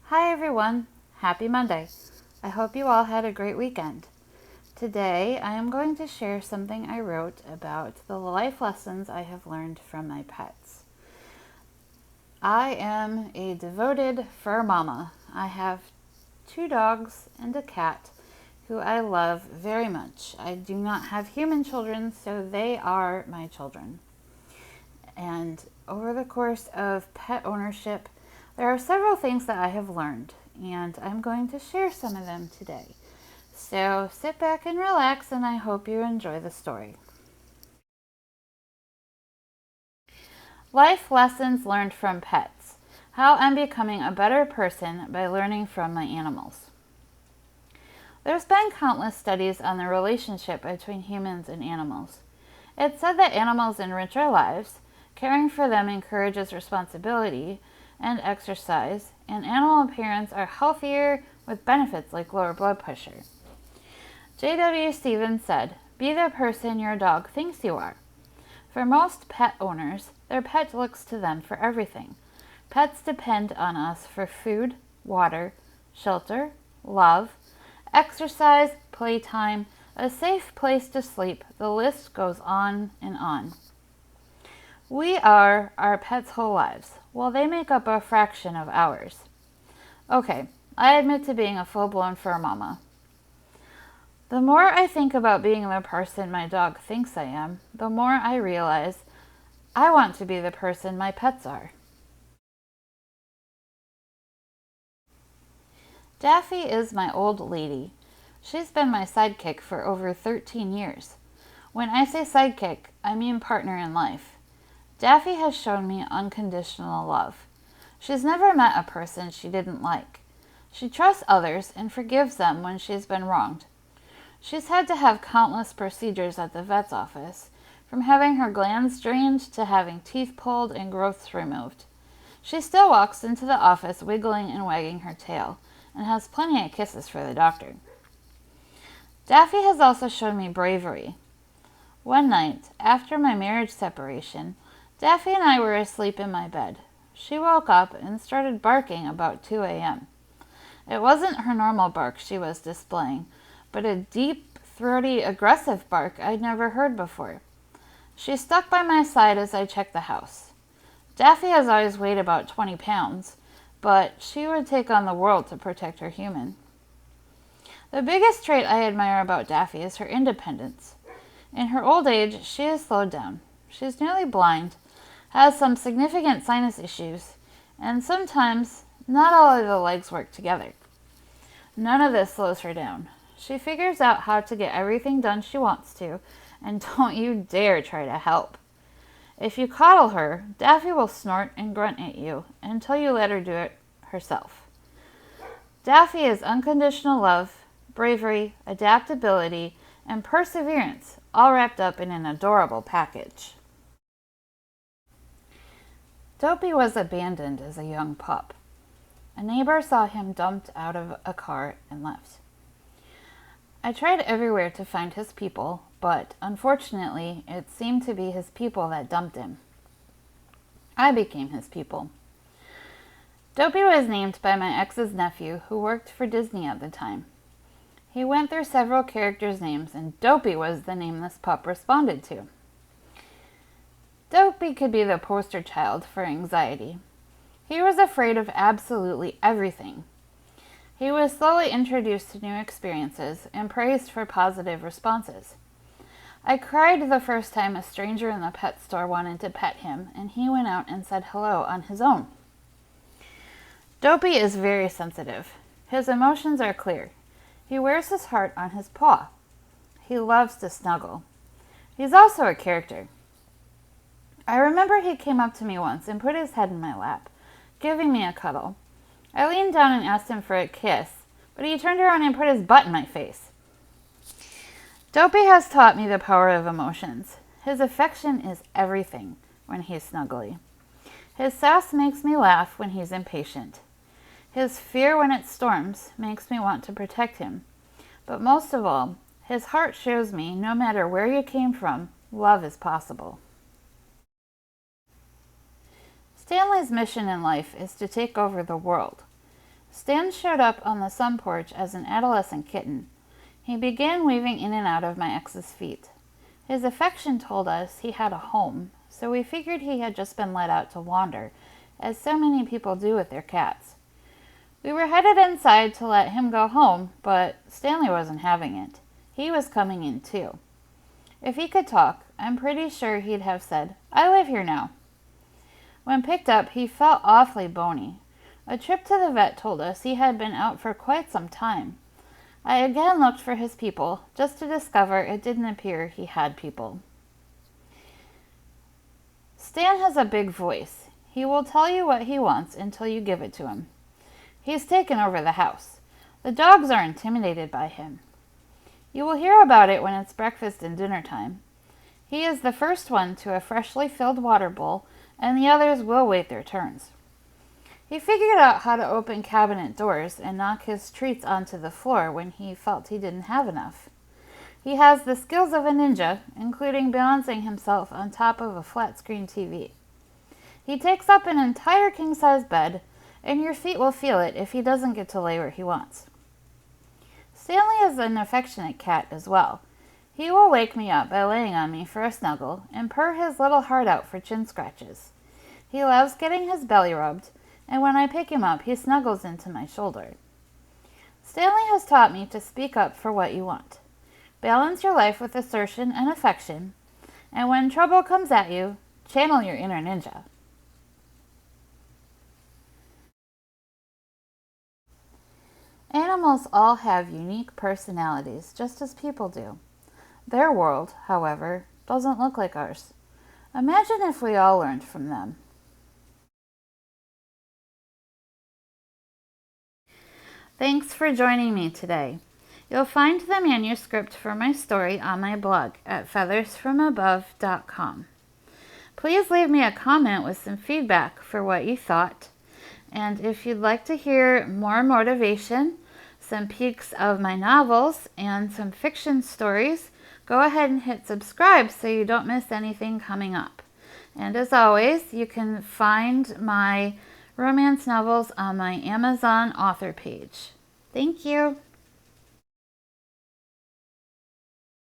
Hi everyone, happy Monday. I hope you all had a great weekend. Today I am going to share something I wrote about the life lessons I have learned from my pets. I am a devoted fur mama. I have 2 dogs and a cat who I love very much. I do not have human children, so they are my children. And over the course of pet ownership, there are several things that I have learned, and I'm going to share some of them today. So sit back and relax, and I hope you enjoy the story. Life lessons learned from pets. How I'm becoming a better person by learning from my animals. There's been countless studies on the relationship between humans and animals. It's said that animals enrich our lives, caring for them encourages responsibility and exercise, and animal appearance are healthier with benefits like lower blood pressure. J.W. Stevens said, "Be the person your dog thinks you are." For most pet owners, their pet looks to them for everything. Pets depend on us for food, water, shelter, love, exercise, playtime, a safe place to sleep. The list goes on and on. We are our pets' whole lives, while they make up a fraction of ours. Okay, I admit to being a full-blown fur mama. The more I think about being the person my dog thinks I am, the more I realize I want to be the person my pets are. Duffy is my old lady. She's been my sidekick for over 13 years. When I say sidekick, I mean partner in life. Duffy has shown me unconditional love. She's never met a person she didn't like. She trusts others and forgives them when she's been wronged. She's had to have countless procedures at the vet's office, from having her glands drained to having teeth pulled and growths removed. She still walks into the office wiggling and wagging her tail, and has plenty of kisses for the doctor. Duffy has also shown me bravery. One night, after my marriage separation, Duffy and I were asleep in my bed. She woke up and started barking about 2 a.m. It wasn't her normal bark she was displaying, but a deep, throaty, aggressive bark I'd never heard before. She stuck by my side as I checked the house. Duffy has always weighed about 20 pounds, but she would take on the world to protect her human. The biggest trait I admire about Duffy is her independence. In her old age, she has slowed down. She's nearly blind, has some significant sinus issues, and sometimes not all of the legs work together. None of this slows her down. She figures out how to get everything done she wants to, and don't you dare try to help. If you coddle her, Duffy will snort and grunt at you until you let her do it herself. Duffy is unconditional love, bravery, adaptability, and perseverance, all wrapped up in an adorable package. Dopey was abandoned as a young pup. A neighbor saw him dumped out of a car and left. I tried everywhere to find his people, but unfortunately, it seemed to be his people that dumped him. I became his people. Dopey was named by my ex's nephew, who worked for Disney at the time. He went through several characters' names, and Dopey was the name this pup responded to. Dopey could be the poster child for anxiety. He was afraid of absolutely everything. He was slowly introduced to new experiences and praised for positive responses. I cried the first time a stranger in the pet store wanted to pet him, and he went out and said hello on his own. Dopey is very sensitive. His emotions are clear. He wears his heart on his paw. He loves to snuggle. He's also a character. I remember he came up to me once and put his head in my lap, giving me a cuddle. I leaned down and asked him for a kiss, but he turned around and put his butt in my face. Dopey has taught me the power of emotions. His affection is everything when he's snuggly. His sass makes me laugh when he's impatient. His fear when it storms makes me want to protect him. But most of all, his heart shows me no matter where you came from, love is possible. Stanley's mission in life is to take over the world. Stan showed up on the sun porch as an adolescent kitten. He began weaving in and out of my ex's feet. His affection told us he had a home, so we figured he had just been let out to wander, as so many people do with their cats. We were headed inside to let him go home, but Stanley wasn't having it. He was coming in too. If he could talk, I'm pretty sure he'd have said, "I live here now." When picked up, he felt awfully bony. A trip to the vet told us he had been out for quite some time. I again looked for his people, just to discover it didn't appear he had people. Stan has a big voice. He will tell you what he wants until you give it to him. He's taken over the house. The dogs are intimidated by him. You will hear about it when it's breakfast and dinner time. He is the first one to a freshly filled water bowl, and the others will wait their turns. He figured out how to open cabinet doors and knock his treats onto the floor when he felt he didn't have enough. He has the skills of a ninja, including balancing himself on top of a flat-screen TV. He takes up an entire king-size bed, and your feet will feel it if he doesn't get to lay where he wants. Stanley is an affectionate cat as well. He will wake me up by laying on me for a snuggle and purr his little heart out for chin scratches. He loves getting his belly rubbed, and when I pick him up, he snuggles into my shoulder. Stanley has taught me to speak up for what you want. Balance your life with assertion and affection, and when trouble comes at you, channel your inner ninja. Animals all have unique personalities, just as people do. Their world, however, doesn't look like ours. Imagine if we all learned from them. Thanks for joining me today. You'll find the manuscript for my story on my blog at feathersfromabove.com. Please leave me a comment with some feedback for what you thought. And if you'd like to hear more motivation, some peeks of my novels, and some fiction stories, go ahead and hit subscribe so you don't miss anything coming up. And as always, you can find my romance novels on my Amazon author page. Thank you.